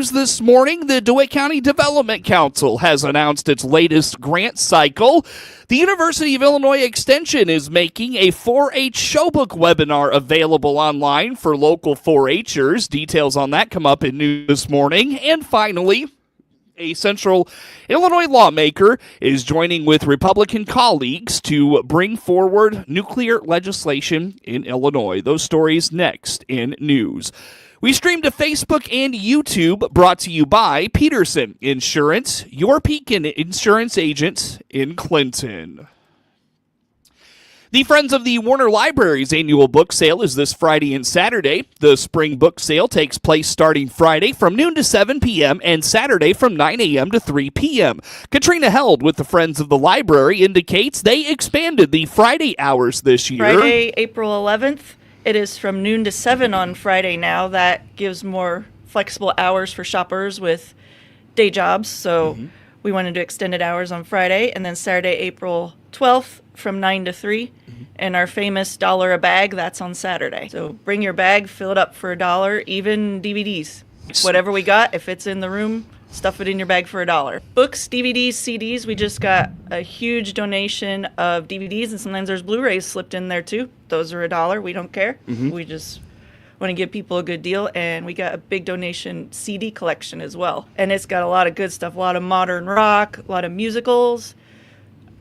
news this morning, the DeWitt County Development Council has announced its latest grant cycle. The University of Illinois Extension is making a 4-H showbook webinar available online for local 4-Hers. Details on that come up in news this morning. And finally, a Central Illinois lawmaker is joining with Republican colleagues to bring forward nuclear legislation in Illinois. Those stories next in news. We stream to Facebook and YouTube, brought to you by Peterson Insurance, your Pekin Insurance agent in Clinton. The Friends of the Warner Library's annual book sale is this Friday and Saturday. The spring book sale takes place starting Friday from noon to 7 p.m. and Saturday from 9 a.m. to 3 p.m. Katrina Held with the Friends of the Library indicates they expanded the Friday hours this year. Friday, April 11th. It is from noon to 7 on Friday now. That gives more flexible hours for shoppers with day jobs. So we wanted to extended hours on Friday. And then Saturday, April 12th from 9 to 3. And our famous $1 a bag, that's on Saturday. So bring your bag, fill it up for $1, even DVDs. Whatever we got, if it's in the room, stuff it in your bag for $1. Books, DVDs, CDs, we just got a huge donation of DVDs, and sometimes there's Blu-rays slipped in there too. Those are $1. We don't care. We just want to give people a good deal, and we got a big donation CD collection as well. And it's got a lot of good stuff, a lot of modern rock, a lot of musicals,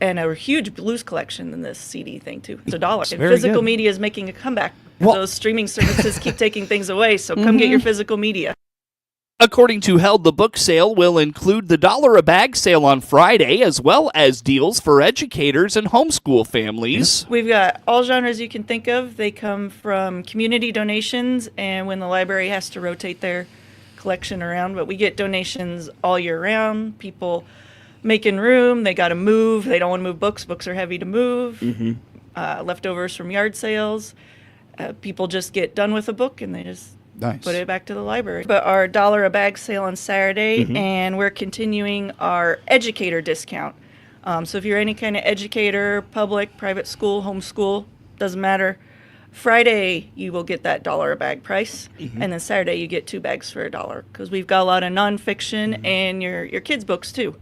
and a huge blues collection in this CD thing too. It's $1. And physical media is making a comeback. Those streaming services keep taking things away, so come get your physical media. According to Held, the book sale will include the $1 a bag sale on Friday, as well as deals for educators and homeschool families. We've got all genres you can think of. They come from community donations and when the library has to rotate their collection around. But we get donations all year round. People making room. They got to move. They don't want to move books. Books are heavy to move. Leftovers from yard sales. People just get done with a book and they just put it back to the library. But our $1 a bag sale on Saturday, and we're continuing our educator discount. So if you're any kind of educator, public, private school, homeschool, doesn't matter. Friday, you will get that $1 a bag price, and then Saturday you get 2 bags for $1 because we've got a lot of nonfiction and your kids' books too.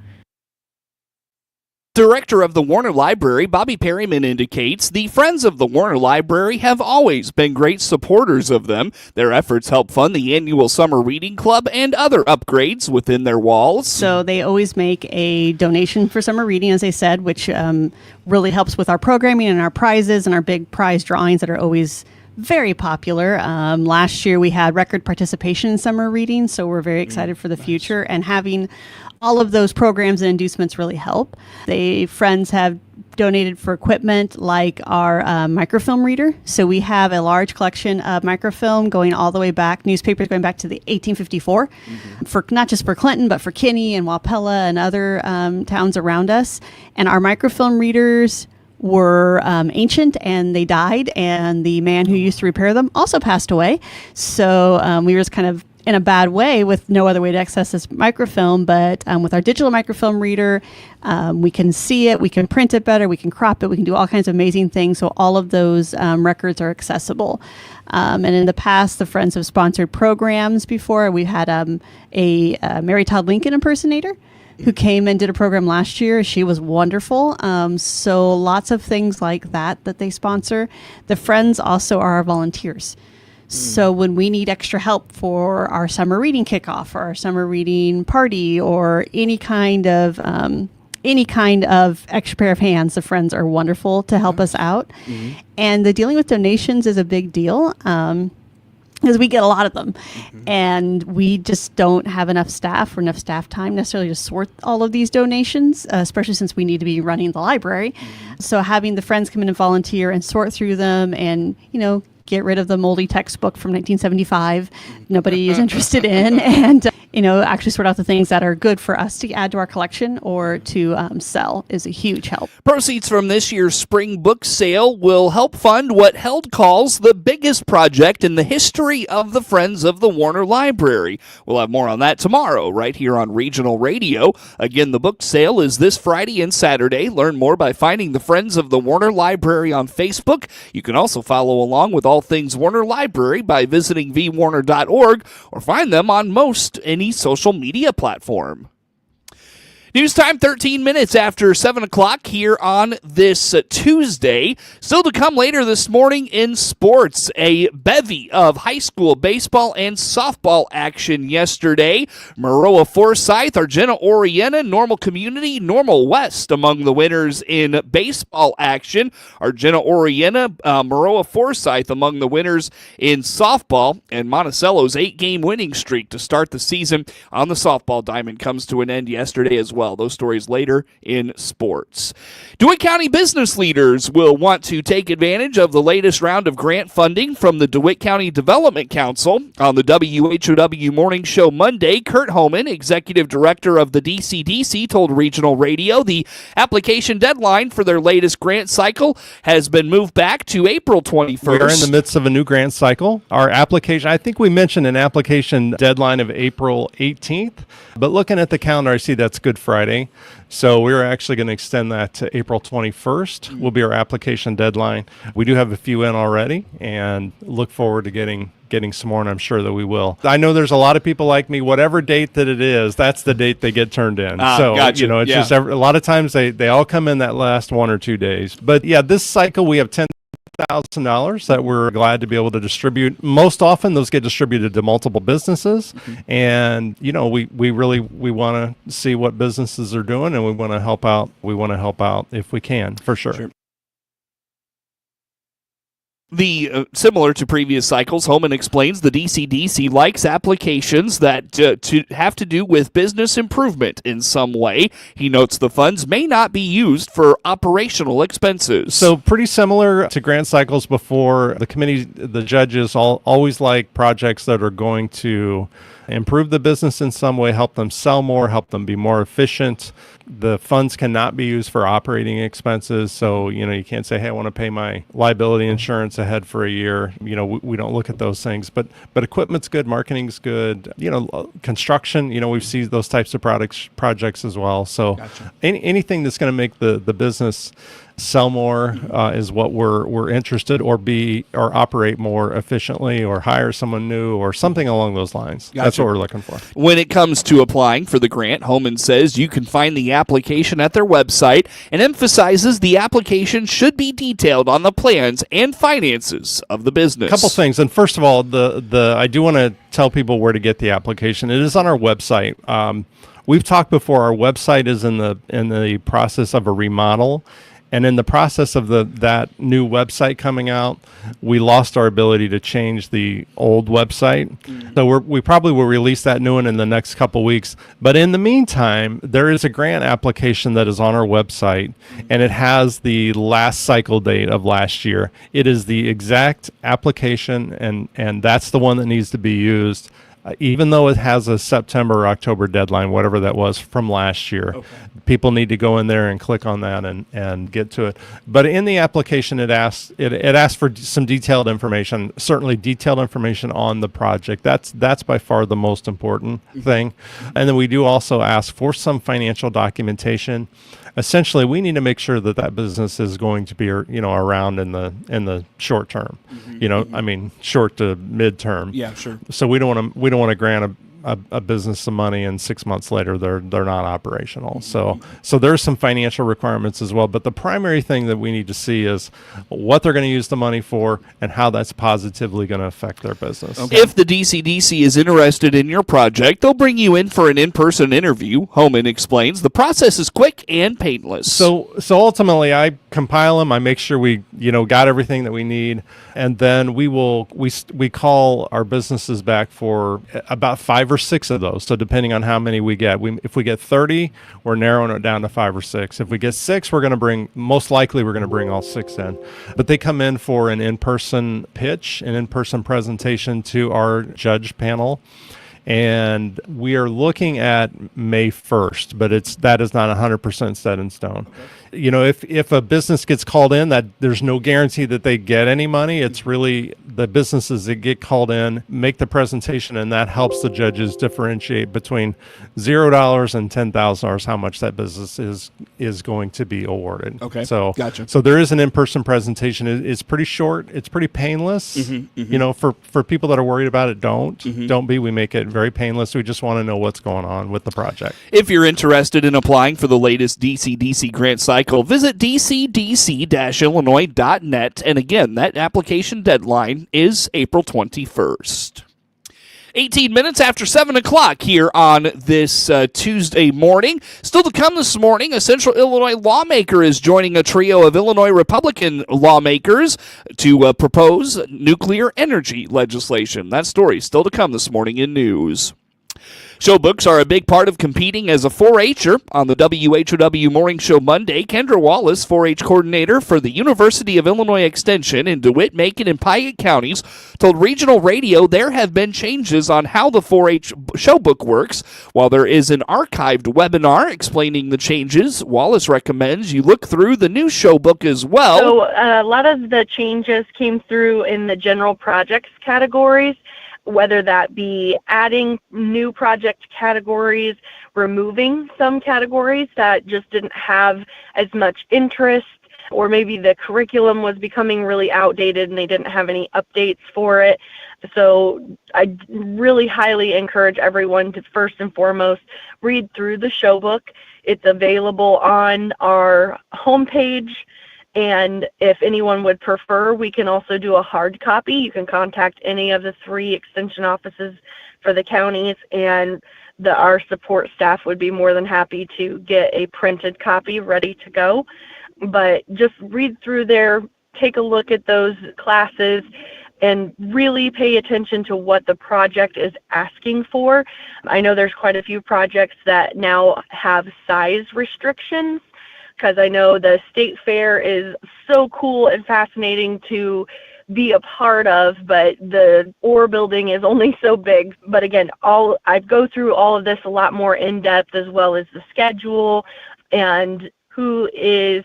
Director of the Warner Library, Bobby Perryman, indicates the Friends of the Warner Library have always been great supporters of them. Their efforts help fund the annual summer reading club and other upgrades within their walls. So they always make a donation for summer reading, as I said, which really helps with our programming and our prizes and our big prize drawings that are always very popular. Last year we had record participation in summer reading, so we're very excited for the future, and having all of those programs and inducements really help. The Friends have donated for equipment like our microfilm reader. So we have a large collection of microfilm going all the way back, newspapers going back to the 1854, for not just for Clinton, but for Kinney and Wapella and other towns around us. And our microfilm readers were ancient and they died, and the man who used to repair them also passed away. So we were just kind of in a bad way with no other way to access this microfilm, but with our digital microfilm reader, we can see it, we can print it better, we can crop it, we can do all kinds of amazing things, so all of those records are accessible. And in the past, the Friends have sponsored programs before. We had a Mary Todd Lincoln impersonator who came and did a program last year. She was wonderful. So lots of things like that they sponsor. The Friends also are our volunteers. So when we need extra help for our summer reading kickoff or our summer reading party or any kind of extra pair of hands, the Friends are wonderful to help us out. And the dealing with donations is a big deal because we get a lot of them, and we just don't have enough staff or enough staff time necessarily to sort all of these donations, especially since we need to be running the library. So having the Friends come in and volunteer and sort through them and, get rid of the moldy textbook from 1975 nobody is interested in, and actually sort out the things that are good for us to add to our collection or to sell is a huge help. Proceeds from this year's spring book sale will help fund what Held calls the biggest project in the history of the Friends of the Warner Library. We'll have more on that tomorrow right here on Regional Radio. Again, the book sale is this Friday and Saturday. Learn more by finding the Friends of the Warner Library on Facebook. You can also follow along with all all things Warner Library by visiting vwarner.org or find them on most any social media platform. News time, 13 minutes after 7 o'clock here on this Tuesday. Still to come later this morning in sports, a bevy of high school baseball and softball action yesterday. Maroa-Forsyth, Argenta-Oreana, Normal Community, Normal West among the winners in baseball action. Argenta-Oreana, Maroa-Forsyth among the winners in softball. And Monticello's 8-game winning streak to start the season on the softball diamond comes to an end yesterday as well. Those stories later in sports. DeWitt County business leaders will want to take advantage of the latest round of grant funding from the DeWitt County Development Council. On the WHOW Morning Show Monday, Kurt Homan, executive director of the DCDC, told Regional Radio the application deadline for their latest grant cycle has been moved back to April 21st. We are in the midst of a new grant cycle. Our application, I think we mentioned an application deadline of April 18th, but looking at the calendar, I see that's Good Friday. So we're actually going to extend that to April 21st will be our application deadline. We do have a few in already and look forward to getting some more, and I'm sure that we will. I know there's a lot of people like me, whatever date that it is, that's the date they get turned in. So, gotcha. It's just a lot of times they all come in that last 1 or 2 days. But yeah, this cycle we have $10,000 that we're glad to be able to distribute. Most often those get distributed to multiple businesses. And we want to see what businesses are doing, and we want to help out if we can, for sure. Similar to previous cycles, Homan explains the DCDC likes applications that have to do with business improvement in some way. He notes the funds may not be used for operational expenses. So pretty similar to grant cycles before, the judges always like projects that are going to improve the business in some way, help them sell more, help them be more efficient. The funds cannot be used for operating expenses. So, you can't say, hey, I want to pay my liability insurance ahead for a year. We don't look at those things, but equipment's good, marketing's good, construction, we've seen those types of projects as well. So gotcha. Anything that's going to make the business sell more is what we're interested, or operate more efficiently, or hire someone new, or something along those lines. Gotcha. That's what we're looking for. When it comes to applying for the grant, Homan says you can find the application at their website and emphasizes the application should be detailed on the plans and finances of the business. A couple things. And first of all, I do want to tell people where to get the application. It is on our website. We've talked before, our website is in the process of a remodel. And in the process of that new website coming out, we lost our ability to change the old website. So we probably will release that new one in the next couple weeks. But in the meantime, there is a grant application that is on our website, and it has the last cycle date of last year. It is the exact application, and that's the one that needs to be used. Even though it has a September or October deadline, whatever that was from last year, people need to go in there and click on that and get to it. But in the application, it asks for some detailed information, certainly detailed information on the project. That's by far the most important thing. And then we do also ask for some financial documentation. Essentially, we need to make sure that business is going to be, around in the short term. I mean, short to midterm. Yeah, sure. So we don't want to grant a business some money and 6 months later they're not operational. So there's some financial requirements as well. But the primary thing that we need to see is what they're going to use the money for and how that's positively going to affect their business. Okay. If the DCDC is interested in your project, they'll bring you in for an in-person interview. Homan explains the process is quick and painless. So ultimately, I compile them. I make sure we got everything that we need, and then we call our businesses back for about 5 or 6 of those. So depending on how many we get, if we get 30, we're narrowing it down to 5 or 6. If we get 6, most likely we're going to bring all 6 in. But they come in for an in-person pitch, an in-person presentation to our judge panel. And we are looking at May 1st, but that is not 100% set in stone. Okay. if a business gets called in, that there's no guarantee that they get any money. It's really the businesses that get called in make the presentation, and that helps the judges differentiate between $0 and $10,000, how much that business is going to be awarded. Okay. So gotcha. So there is an in-person presentation. It's pretty short. It's pretty painless. For people that are worried about it, don't be. We make it very painless. We just want to know what's going on with the project. If you're interested in applying for the latest DCDC grant cycle, visit dcdc-illinois.net. And again, that application deadline is April 21st. 18 minutes after 7 o'clock here on this Tuesday morning. Still to come this morning, a Central Illinois lawmaker is joining a trio of Illinois Republican lawmakers to propose nuclear energy legislation. That story still to come this morning in news. Show books are a big part of competing as a 4-H'er. On the WHOW Morning Show Monday, Kendra Wallace, 4-H coordinator for the University of Illinois Extension in DeWitt, Macon, and Piatt counties, told regional radio there have been changes on how the 4-H show book works. While there is an archived webinar explaining the changes, Wallace recommends you look through the new show book as well. So a lot of the changes came through in the general projects categories, whether that be adding new project categories, removing some categories that just didn't have as much interest, or maybe the curriculum was becoming really outdated and they didn't have any updates for it. So I really highly encourage everyone to first and foremost read through the show book. It's available on our homepage. And if anyone would prefer, we can also do a hard copy. You can contact any of the 3 extension offices for the counties, and our support staff would be more than happy to get a printed copy ready to go. But just read through there, take a look at those classes, and really pay attention to what the project is asking for. I know there's quite a few projects that now have size restrictions, because I know the state fair is so cool and fascinating to be a part of, but the ore building is only so big. But again, I go through all of this a lot more in depth, as well as the schedule and who is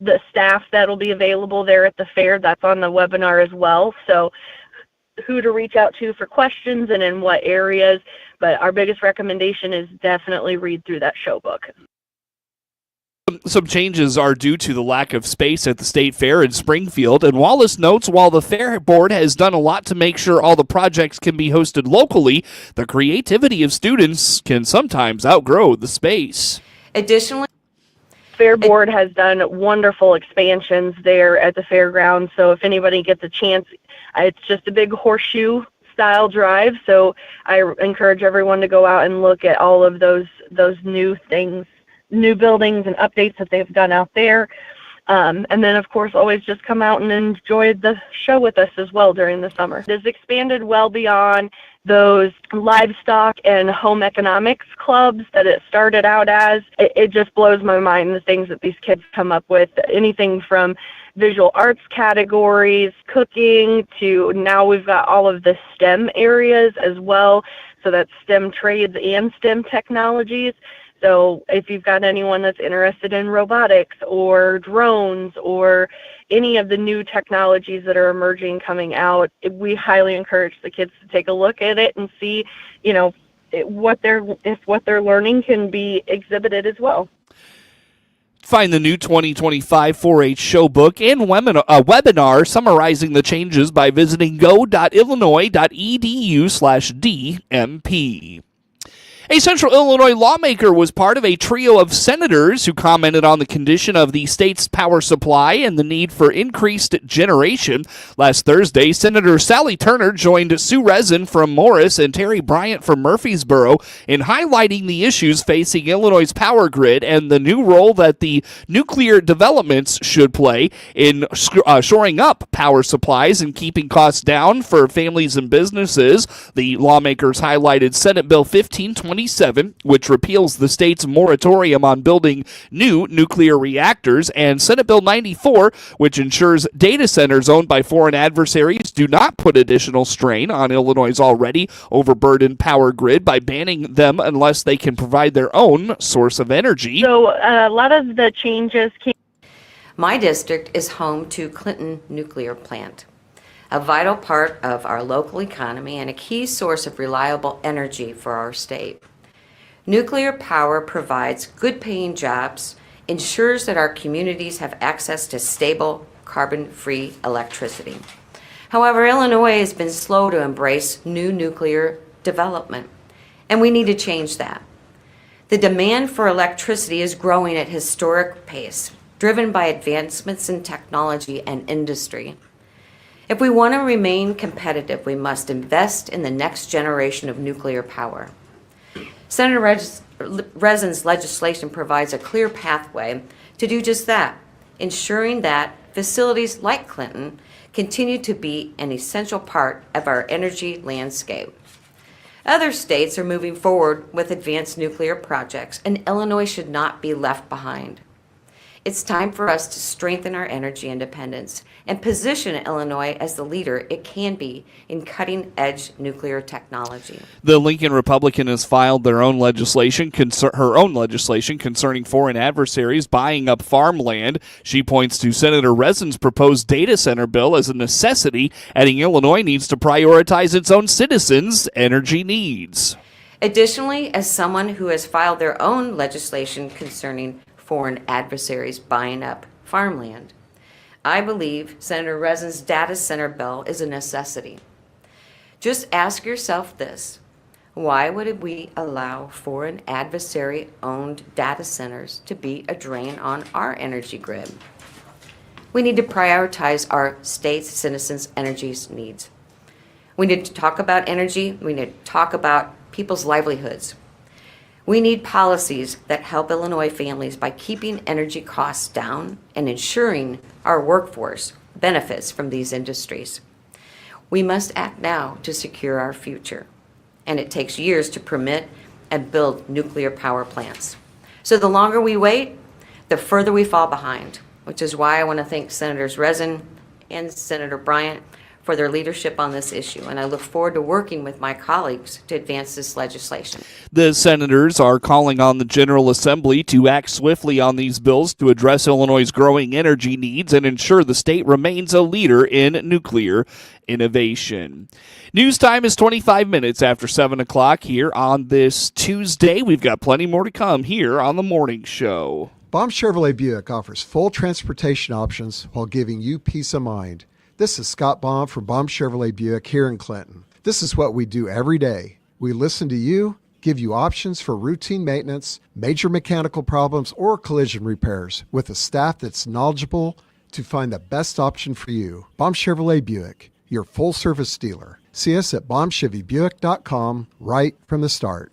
the staff that'll be available there at the fair. That's on the webinar as well. So who to reach out to for questions and in what areas. But our biggest recommendation is definitely read through that show book. Some changes are due to the lack of space at the State Fair in Springfield, and Wallace notes while the Fair Board has done a lot to make sure all the projects can be hosted locally, the creativity of students can sometimes outgrow the space. Additionally, Fair Board has done wonderful expansions there at the fairgrounds, so if anybody gets a chance, it's just a big horseshoe style drive, so I encourage everyone to go out and look at all of those new things, new buildings and updates that they've done out there. And then, of course, always just come out and enjoy the show with us as well during the summer. It has expanded well beyond those livestock and home economics clubs that it started out as. It just blows my mind, the things that these kids come up with, anything from visual arts categories, cooking, to now we've got all of the STEM areas as well. So that's STEM trades and STEM technologies. So if you've got anyone that's interested in robotics or drones or any of the new technologies that are emerging, coming out, we highly encourage the kids to take a look at it and see, if what they're learning can be exhibited as well. Find the new 2025 4-H show book and webinar summarizing the changes by visiting go.illinois.edu/DMP. A Central Illinois lawmaker was part of a trio of senators who commented on the condition of the state's power supply and the need for increased generation. Last Thursday, Senator Sally Turner joined Sue Rezin from Morris and Terry Bryant from Murfreesboro in highlighting the issues facing Illinois' power grid and the new role that the nuclear developments should play in shoring up power supplies and keeping costs down for families and businesses. The lawmakers highlighted Senate Bill 1527, which repeals the state's moratorium on building new nuclear reactors, and Senate Bill 94, which ensures data centers owned by foreign adversaries do not put additional strain on Illinois' already overburdened power grid by banning them unless they can provide their own source of energy. So a lot of the changes came My district is home to Clinton Nuclear Plant, a vital part of our local economy and a key source of reliable energy for our state. Nuclear power provides good-paying jobs, ensures that our communities have access to stable, carbon-free electricity. However, Illinois has been slow to embrace new nuclear development, and we need to change that. The demand for electricity is growing at historic pace, driven by advancements in technology and industry. If we want to remain competitive, we must invest in the next generation of nuclear power. Senator Resin's legislation provides a clear pathway to do just that, ensuring that facilities like Clinton continue to be an essential part of our energy landscape. Other states are moving forward with advanced nuclear projects, and Illinois should not be left behind. It's time for us to strengthen our energy independence and position Illinois as the leader it can be in cutting-edge nuclear technology. The Lincoln Republican has filed her own legislation concerning foreign adversaries buying up farmland. She points to Senator Resin's proposed data center bill as a necessity, adding Illinois needs to prioritize its own citizens' energy needs. Additionally, as someone who has filed their own legislation concerning foreign adversaries buying up farmland, I believe Senator Resin's data center bill is a necessity. Just ask yourself this: why would we allow foreign adversary-owned data centers to be a drain on our energy grid? We need to prioritize our state's citizens' energy needs. We need to talk about energy. We need to talk about people's livelihoods. We need policies that help Illinois families by keeping energy costs down and ensuring our workforce benefits from these industries. We must act now to secure our future, and it takes years to permit and build nuclear power plants. So the longer we wait, the further we fall behind, which is why I want to thank Senators Resin and Senator Bryant for their leadership on this issue, and I look forward to working with my colleagues to advance this legislation. The senators are calling on the General Assembly to act swiftly on these bills to address Illinois' growing energy needs and ensure the state remains a leader in nuclear innovation. News time is 25 minutes after 7 o'clock here on this Tuesday. We've got plenty more to come here on the morning show. Baum Chevrolet Buick offers full transportation options while giving you peace of mind. This is Scott Baum from Baum Chevrolet Buick here in Clinton. This is what we do every day. We listen to you, give you options for routine maintenance, major mechanical problems, or collision repairs with a staff that's knowledgeable to find the best option for you. Baum Chevrolet Buick, your full-service dealer. See us at baumchevybuick.com right from the start.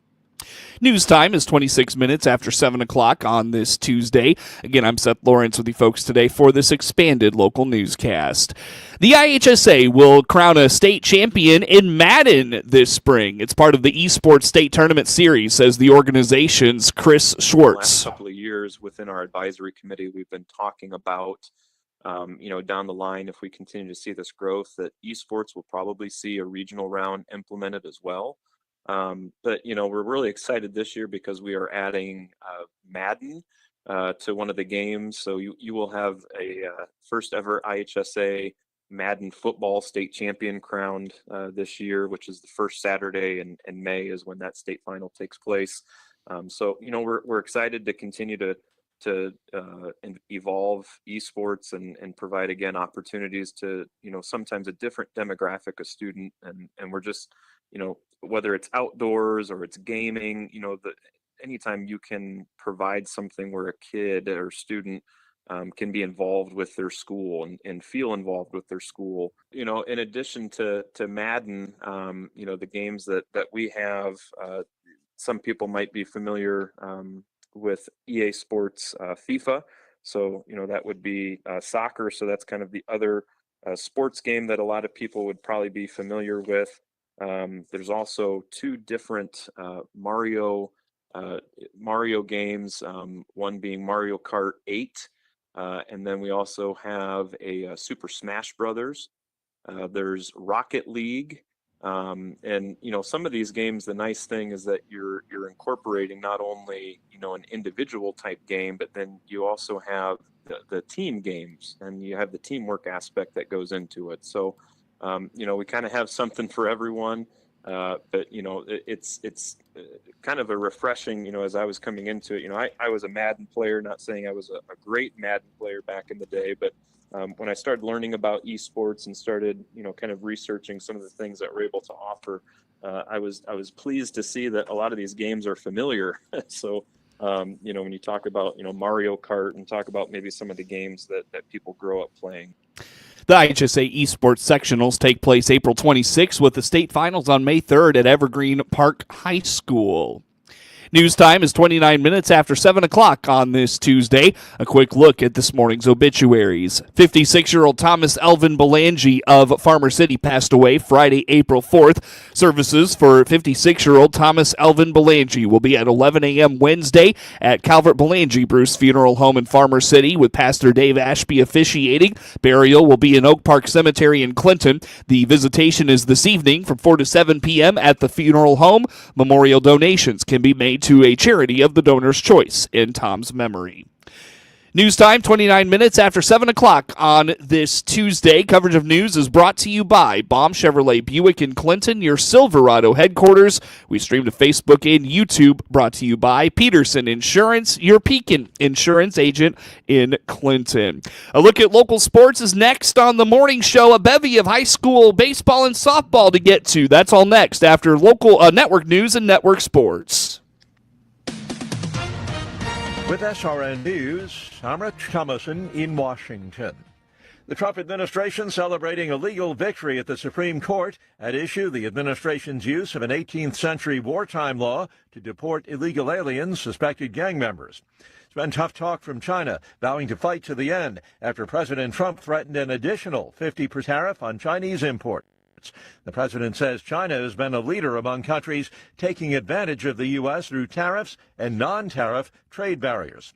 News time is 26 minutes after 7 o'clock on this Tuesday. Again, I'm Seth Lawrence with you folks today for this expanded local newscast. The IHSA will crown a state champion in Madden this spring. It's part of the Esports State Tournament Series, says the organization's Chris Schwartz. Last couple of years within our advisory committee, we've been talking about, down the line, if we continue to see this growth, that esports will probably see a regional round implemented as well. But we're really excited this year because we are adding Madden to one of the games. So you will have a first ever IHSA Madden football state champion crowned this year, which is the first Saturday in May is when that state final takes place. So we're excited to continue to evolve esports and provide again opportunities to sometimes a different demographic of student, and we're just whether it's outdoors or it's gaming, anytime you can provide something where a kid or student can be involved with their school and feel involved with their school. In addition to Madden, the games that we have, some people might be familiar with EA Sports FIFA. So, that would be soccer. So that's kind of the other sports game that a lot of people would probably be familiar with. There's also two different Mario games, one being Mario Kart 8, and then we also have a Super Smash Brothers. There's Rocket League, and some of these games, the nice thing is that you're incorporating not only an individual type game, but then you also have the team games, and you have the teamwork aspect that goes into it. So, we kind of have something for everyone. But it's kind of a refreshing, as I was coming into it. I was a Madden player, not saying I was a great Madden player back in the day, but when I started learning about esports and started, kind of researching some of the things that we're able to offer, I was pleased to see that a lot of these games are familiar. So, when you talk about, Mario Kart and talk about maybe some of the games that people grow up playing. The IHSA Esports Sectionals take place April 26th with the state finals on May 3rd at Evergreen Park High School. News time is 29 minutes after 7 o'clock on this Tuesday. A quick look at this morning's obituaries. 56-year-old Thomas Elvin Belangi of Farmer City passed away Friday, April 4th. Services for 56-year-old Thomas Elvin Belangi will be at 11 a.m. Wednesday at Calvert Belangi Bruce Funeral Home in Farmer City with Pastor Dave Ashby officiating. Burial will be in Oak Park Cemetery in Clinton. The visitation is this evening from 4 to 7 p.m. at the funeral home. Memorial donations can be made to a charity of the donor's choice in Tom's memory. News time, 29 minutes after 7 o'clock on this Tuesday. Coverage of news is brought to you by Baum Chevrolet Buick in Clinton, your Silverado headquarters. We stream to Facebook and YouTube, brought to you by Peterson Insurance, your Pekin Insurance agent in Clinton. A look at local sports is next on the morning show. A bevy of high school baseball and softball to get to. That's all next after local network news and network sports. With SRN News, I'm Rich Thomason in Washington. The Trump administration celebrating a legal victory at the Supreme Court. At issue, the administration's use of an 18th century wartime law to deport illegal aliens, suspected gang members. It's been tough talk from China, vowing to fight to the end after President Trump threatened an additional 50% tariff on Chinese imports. The president says China has been a leader among countries taking advantage of the U.S. through tariffs and non-tariff trade barriers.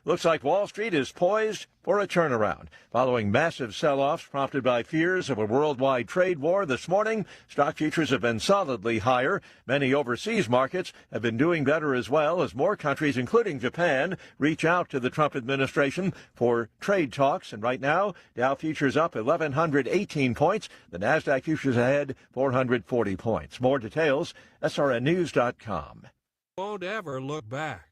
Looks like Wall Street is poised for a turnaround. Following massive sell-offs prompted by fears of a worldwide trade war this morning, stock futures have been solidly higher. Many overseas markets have been doing better as well as more countries, including Japan, reach out to the Trump administration for trade talks. And right now, Dow futures up 1,118 points. The NASDAQ futures ahead 440 points. More details, srnnews.com. Won't ever look back.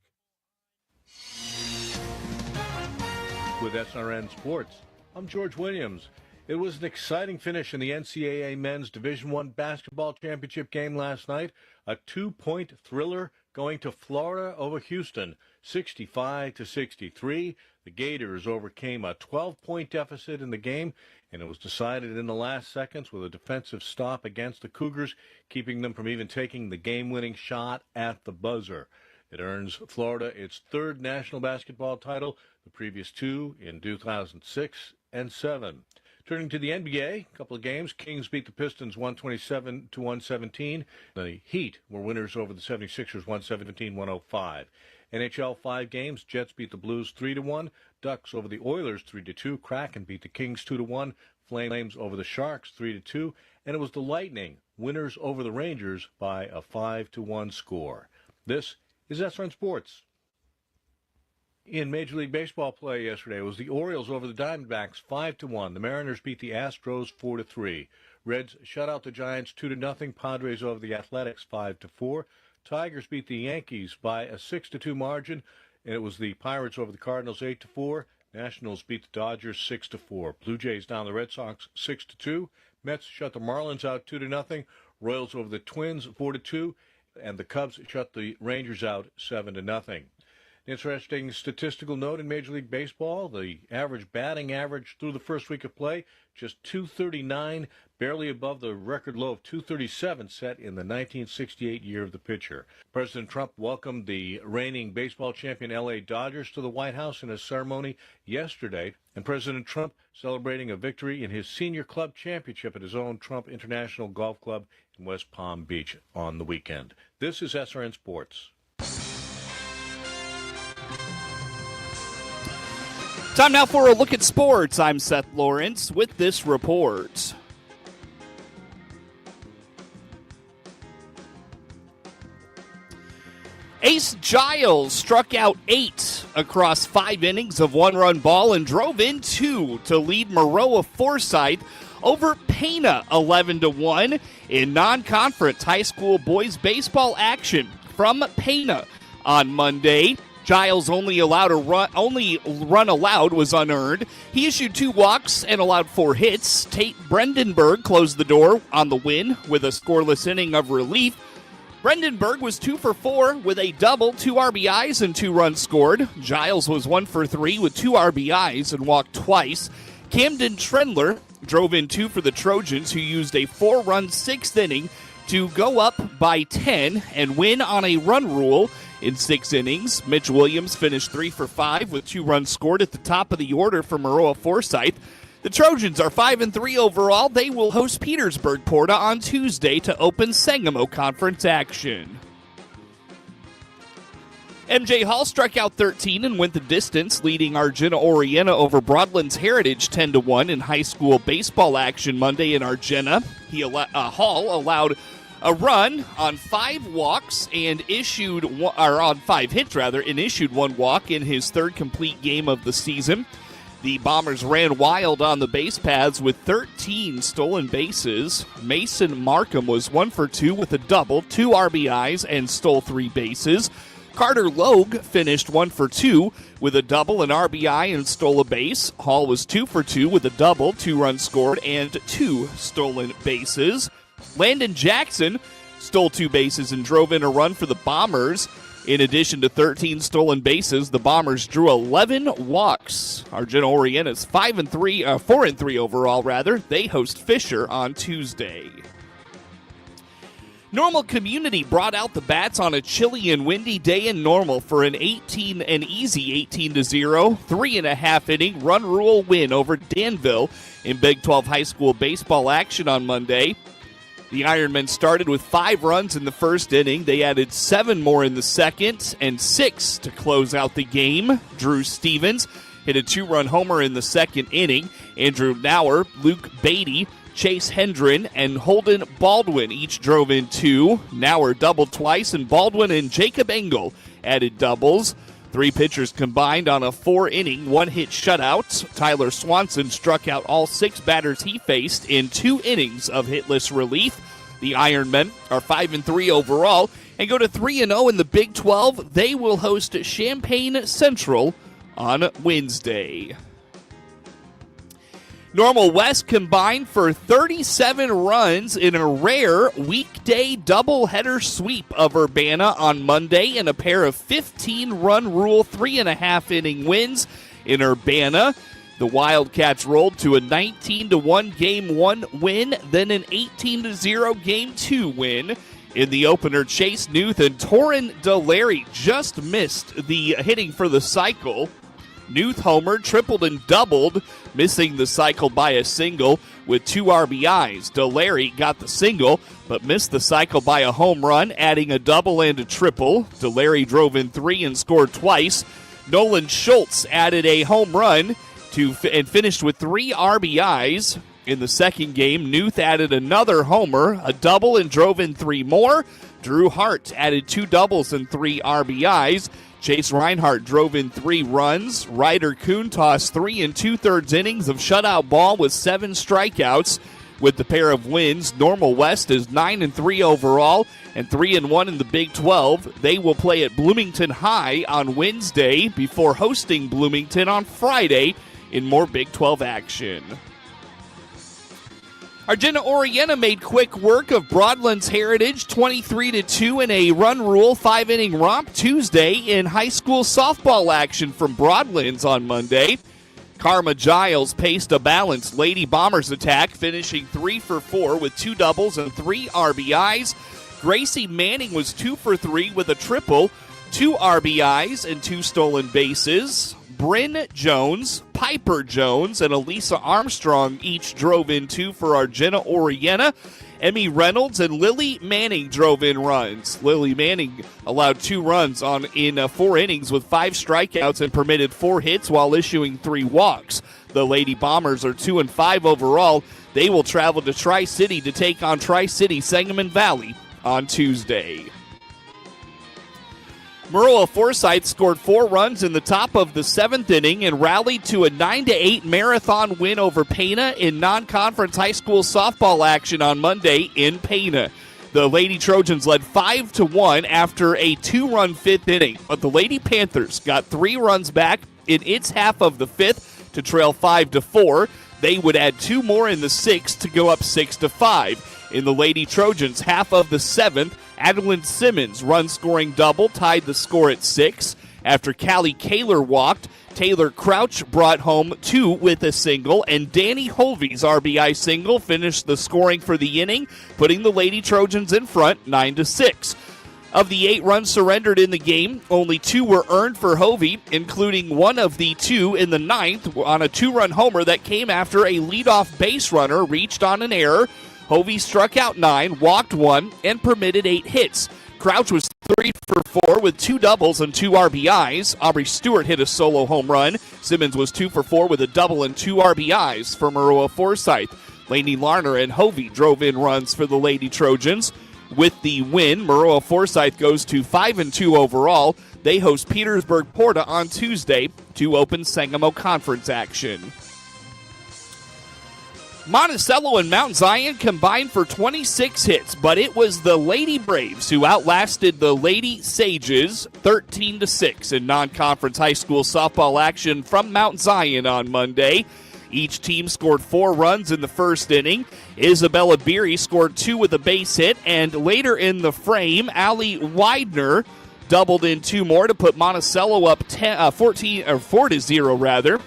With SRN Sports, I'm George Williams. It was an exciting finish in the NCAA Men's Division I Basketball Championship game last night. A 2-point thriller going to Florida over Houston, 65-63. The Gators overcame a 12-point deficit in the game, and it was decided in the last seconds with a defensive stop against the Cougars, keeping them from even taking the game-winning shot at the buzzer. It earns Florida its third national basketball title, the previous two in 2006 and 2007. Turning to the NBA, a couple of games. Kings beat the Pistons 127-117. The Heat were winners over the 76ers 117-105. NHL 5 games. Jets beat the Blues 3-1. Ducks over the Oilers 3-2. Kraken beat the Kings 2-1. Flames over the Sharks 3-2. And it was the Lightning winners over the Rangers by a 5-1 score. This is SRN Sports. In Major League Baseball play yesterday, it was the Orioles over the Diamondbacks 5-1. The Mariners beat the Astros 4-3. Reds shut out the Giants 2-0. Padres over the Athletics 5-4. Tigers beat the Yankees by a 6-2 margin, and it was the Pirates over the Cardinals 8-4. Nationals beat the Dodgers 6-4. Blue Jays down the Red Sox 6-2. Mets shut the Marlins out 2-0. Royals over the Twins 4-2. And the Cubs shut the Rangers out 7-0. Interesting statistical note in Major League Baseball, the average batting average through the first week of play, just .239, barely above the record low of .237 set in the 1968 year of the pitcher. President Trump welcomed the reigning baseball champion LA Dodgers to the White House in a ceremony yesterday, and President Trump celebrating a victory in his senior club championship at his own Trump International Golf Club in West Palm Beach on the weekend. This is SRN Sports. Time now for a look at sports. I'm Seth Lawrence with this report. Ace Giles struck out 8 across 5 innings of 1-run ball and drove in 2 to lead Maroa-Forsyth over Pena 11-1 in non-conference high school boys baseball action from Pena on Monday. Giles only run allowed was unearned. He issued 2 walks and allowed 4 hits. Tate Brendenberg closed the door on the win with a scoreless inning of relief. Brendenberg was 2 for 4 with a double, 2 RBIs, and 2 runs scored. Giles was 1 for 3 with 2 RBIs and walked twice. Camden Trendler drove in 2 for the Trojans, who used a 4-run 6th inning to go up by 10 and win on a run rule in 6 innings. Mitch Williams finished 3 for 5 with 2 runs scored at the top of the order for Maroa-Forsyth. The Trojans are 5-3 overall. They will host Petersburg Porta on Tuesday to open Sangamo Conference action. MJ Hall struck out 13 and went the distance, leading Argenta-Oreana over Broadlands Heritage 10-1 in high school baseball action Monday in Argenta. Hall allowed a run on 5 walks and on 5 hits and issued 1 walk in his 3rd complete game of the season. The Bombers ran wild on the base paths with 13 stolen bases. Mason Markham was 1 for 2 with a double, 2 RBIs, and stole 3 bases. Carter Logue finished 1 for 2 with a double, an RBI, and stole a base. Hall was 2 for 2 with a double, 2 runs scored, and 2 stolen bases. Landon Jackson stole 2 bases and drove in a run for the Bombers. In addition to 13 stolen bases, the Bombers drew 11 walks. Argenta-Oreana is 4-3 overall. They host Fisher on Tuesday. Normal Community brought out the bats on a chilly and windy day in Normal for an easy 18-0, 3.5 inning run rule win over Danville in Big 12 high school baseball action on Monday. The Ironmen started with 5 runs in the first inning. They added 7 more in the second and 6 to close out the game. Drew Stevens hit a 2-run homer in the second inning. Andrew Nauer, Luke Beatty, Chase Hendren, and Holden Baldwin each drove in 2. Nauer doubled twice, and Baldwin and Jacob Engel added doubles. 3 pitchers combined on a 4-inning, 1-hit shutout. Tyler Swanson struck out all 6 batters he faced in 2 innings of hitless relief. The Ironmen are 5-3 overall and go to 3-0 in the Big 12. They will host Champaign Central on Wednesday. Normal West combined for 37 runs in a rare weekday doubleheader sweep of Urbana on Monday in a pair of 15-run rule 3.5-inning wins in Urbana. The Wildcats rolled to a 19-1 Game 1 win, then an 18-0 Game 2 win. In the opener, Chase Newth and Torrin Delary just missed the hitting for the cycle. Newth homered, tripled, and doubled, missing the cycle by a single with 2 RBIs. Delary got the single, but missed the cycle by a home run, adding a double and a triple. Delary drove in 3 and scored twice. Nolan Schultz added a home run and finished with 3 RBIs. In the second game, Newth added another homer, a double, and drove in 3 more. Drew Hart added 2 doubles and 3 RBIs. Chase Reinhardt drove in 3 runs. Ryder Kuhn tossed 3 2/3 innings of shutout ball with 7 strikeouts. With the pair of wins, Normal West is 9-3 overall and 3-1 in the Big 12. They will play at Bloomington High on Wednesday before hosting Bloomington on Friday in more Big 12 action. Argenta-Oreana made quick work of Broadlands Heritage 23-2 in a run rule 5-inning romp Tuesday in high school softball action from Broadlands on Monday. Karma Giles paced a balanced Lady Bombers attack, finishing 3 for 4 with 2 doubles and 3 RBIs. Gracie Manning was 2 for 3 with a triple, 2 RBIs, and 2 stolen bases. Bryn Jones, Piper Jones, and Elisa Armstrong each drove in 2 for Argenta-Oreana. Emmy Reynolds and Lily Manning drove in runs. Lily Manning allowed 2 runs in 4 innings with 5 strikeouts and permitted 4 hits while issuing 3 walks. The Lady Bombers are 2-5 overall. They will travel to Tri-City to take on Tri-City Sangamon Valley on Tuesday. Maroa-Forsyth scored 4 runs in the top of the 7th inning and rallied to a 9-8 marathon win over Pana in non-conference high school softball action on Monday in Pana. The Lady Trojans led 5-1 after a 2-run 5th inning, but the Lady Panthers got 3 runs back in its half of the 5th to trail 5-4. They would add 2 more in the 6th to go up 6-5. In the Lady Trojans half of the 7th, Adeline Simmons' run-scoring double tied the score at 6. After Callie Kaler walked, Taylor Crouch brought home 2 with a single, and Danny Holvey's RBI single finished the scoring for the inning, putting the Lady Trojans in front 9-6. Of the 8 runs surrendered in the game, only 2 were earned for Hovey, including one of the 2 in the 9th on a 2-run homer that came after a leadoff base runner reached on an error. Hovey struck out 9, walked 1, and permitted 8 hits. Crouch was 3 for 4 with 2 doubles and 2 RBIs. Aubrey Stewart hit a solo home run. Simmons was 2 for 4 with a double and 2 RBIs for Maroa-Forsyth. Lainey Larner and Hovey drove in runs for the Lady Trojans. With the win, Maroa-Forsyth goes to 5-2 overall. They host Petersburg Porta on Tuesday to open Sangamo Conference action. Monticello and Mount Zion combined for 26 hits, but it was the Lady Braves who outlasted the Lady Sages 13-6 in non-conference high school softball action from Mount Zion on Monday. Each team scored 4 runs in the first inning. Isabella Beery scored 2 with a base hit, and later in the frame, Allie Widener doubled in 2 more to put Monticello up 4-0.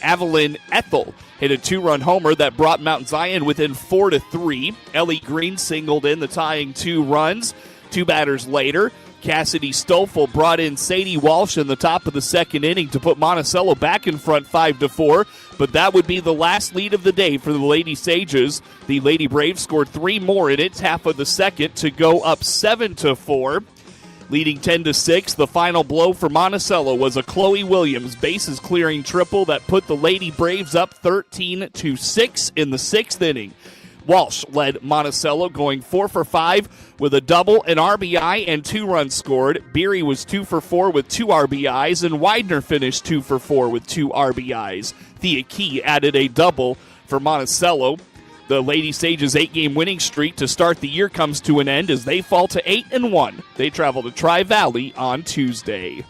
Evelyn Ethel hit a 2-run homer that brought Mount Zion within 4-3. Ellie Green singled in the tying 2 runs. 2 batters later, Cassidy Stoffel brought in Sadie Walsh in the top of the 2nd inning to put Monticello back in front 5-4, but that would be the last lead of the day for the Lady Sages. The Lady Braves scored 3 more in its half of the 2nd to go up 7-4. Leading 10-6, the final blow for Monticello was a Chloe Williams bases clearing triple that put the Lady Braves up 13-6 in the 6th inning. Walsh led Monticello, going 4 for 5 with a double, an RBI, and 2 runs scored. Beery was 2 for 4 with 2 RBIs, and Widener finished 2 for 4 with 2 RBIs. Thea Key added a double for Monticello. The Lady Sages' 8-game winning streak to start the year comes to an end as they fall to 8-1. They travel to Tri-Valley on Tuesday.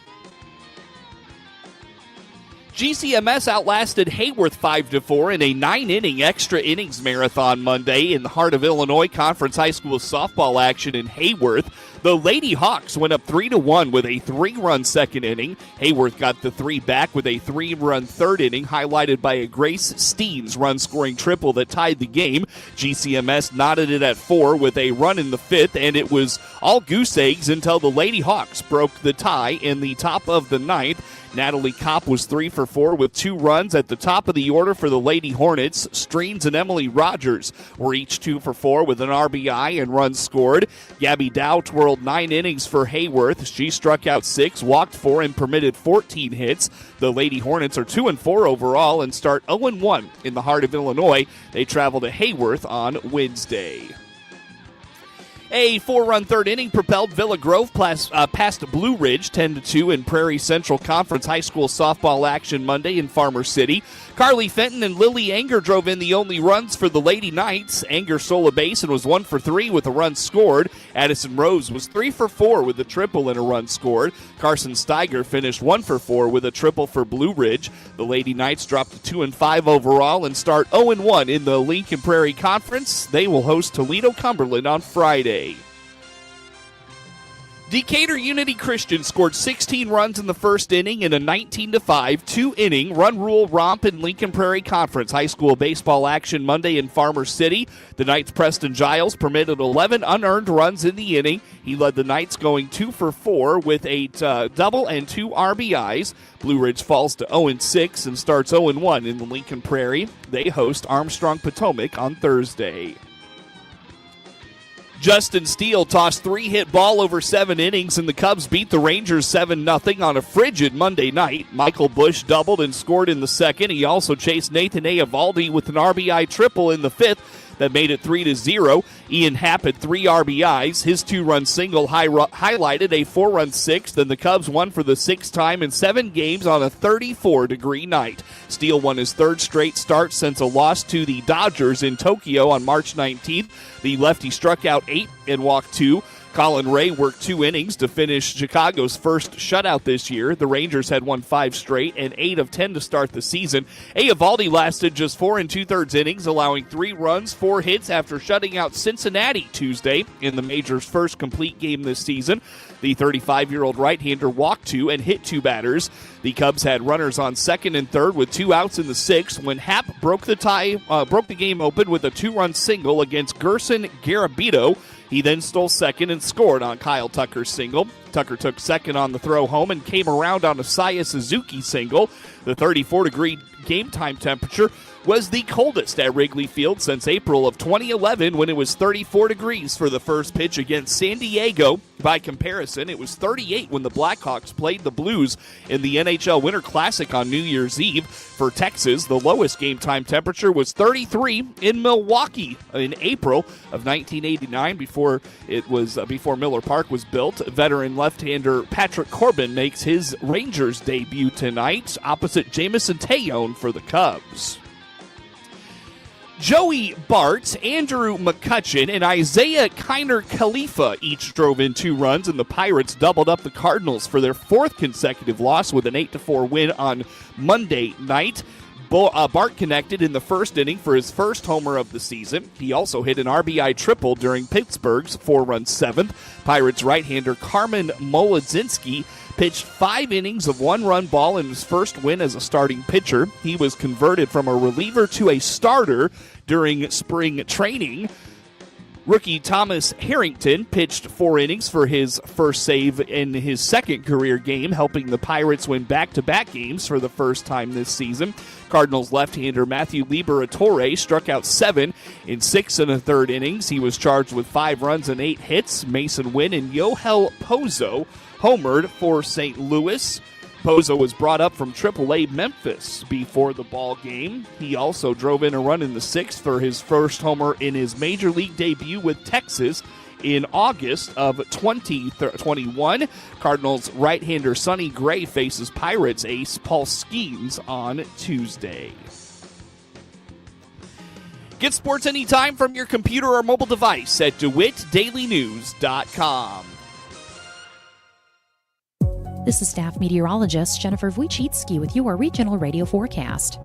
GCMS outlasted Hayworth 5-4 in a 9-inning extra innings marathon Monday in the Heart of Illinois Conference High School softball action in Hayworth. The Lady Hawks went up 3-1 with a 3-run 2nd inning. Hayworth got the 3 back with a 3-run 3rd inning, highlighted by a Grace Steens run-scoring triple that tied the game. GCMS knotted it at 4 with a run in the 5th, and it was all goose eggs until the Lady Hawks broke the tie in the top of the 9th. Natalie Kopp was 3 for 4 with 2 runs at the top of the order for the Lady Hornets. Streens and Emily Rogers were each 2 for 4 with an RBI and runs scored. Gabby Dow twirled 9 innings for Hayworth. She struck out 6, walked 4, and permitted 14 hits. The Lady Hornets are 2-4 overall and start 0-1 in the Heart of Illinois. They travel to Hayworth on Wednesday. A 4-run 3rd inning propelled Villa Grove past Blue Ridge 10-2 in Prairie Central Conference High School softball action Monday in Farmer City. Carly Fenton and Lily Anger drove in the only runs for the Lady Knights. Anger stole a base and was 1 for 3 with a run scored. Addison Rose was 3 for 4 with a triple and a run scored. Carson Steiger finished 1 for 4 with a triple for Blue Ridge. The Lady Knights dropped to 2-5 overall and start 0-1 in the Lincoln Prairie Conference. They will host Toledo Cumberland on Friday. Decatur Unity Christian scored 16 runs in the 1st inning in a 19-5 2-inning run rule romp in Lincoln Prairie Conference High School baseball action Monday in Farmer City. The Knights' Preston Giles permitted 11 unearned runs in the inning. He led the Knights going 2 for 4 with a double and 2 RBIs. Blue Ridge falls to 0-6 and starts 0-1 in the Lincoln Prairie. They host Armstrong Potomac on Thursday. Justin Steele tossed 3-hit ball over 7 innings, and the Cubs beat the Rangers 7-0 on a frigid Monday night. Michael Bush doubled and scored in the 2nd. He also chased Nathan Eovaldi with an RBI triple in the 5th. that made it 3-0. Ian Happ had 3 RBIs. His 2-run single highlighted a 4-run sixth, and the Cubs won for the 6th time in 7 games on a 34-degree night. Steele won his 3rd straight start since a loss to the Dodgers in Tokyo on March 19th. The lefty struck out 8 and walked 2. Colin Ray worked 2 innings to finish Chicago's first shutout this year. The Rangers had won 5 straight and 8 of 10 to start the season. Eovaldi lasted just 4 2/3 innings, allowing 3 runs, 4 hits after shutting out Cincinnati Tuesday in the Majors' first complete game this season. The 35-year-old right-hander walked 2 and hit 2 batters. The Cubs had runners on 2nd and 3rd with 2 outs in the 6th when Happ broke the game open with a 2-run single against Gerson Garabito. He then stole 2nd and scored on Kyle Tucker's single. Tucker took 2nd on the throw home and came around on a Saya Suzuki single. The 34-degree game time temperature was the coldest at Wrigley Field since April of 2011 when it was 34 degrees for the first pitch against San Diego. By comparison, it was 38 when the Blackhawks played the Blues in the NHL Winter Classic on New Year's Eve. For Texas, the lowest game time temperature was 33 in Milwaukee in April of 1989 before Miller Park was built. Veteran left-hander Patrick Corbin makes his Rangers debut tonight opposite Jamison Tejon for the Cubs. Joey Bart, Andrew McCutchen, and Isaiah Kiner Khalifa each drove in 2 runs, and the Pirates doubled up the Cardinals for their 4th consecutive loss with an 8-4 win on Monday night. Bart connected in the first inning for his first homer of the season. He also hit an RBI triple during Pittsburgh's 4-run 7th. Pirates right-hander Carmen Molodzinski pitched 5 innings of 1-run ball in his first win as a starting pitcher. He was converted from a reliever to a starter during spring training. Rookie Thomas Harrington pitched 4 innings for his first save in his 2nd career game, helping the Pirates win back-to-back games for the first time this season. Cardinals left-hander Matthew Liberatore struck out 7 in 6 1/3 innings. He was charged with 5 runs and 8 hits. Mason Wynn and Yohel Pozo homered for St. Louis. Pozo was brought up from AAA Memphis before the ball game. He also drove in a run in the 6th for his first homer in his major league debut with Texas in August of 2021. Cardinals right-hander Sonny Gray faces Pirates ace Paul Skeens on Tuesday. Get sports anytime from your computer or mobile device at DeWittDailyNews.com. This is staff meteorologist Jennifer Wojcicki with your regional radio forecast.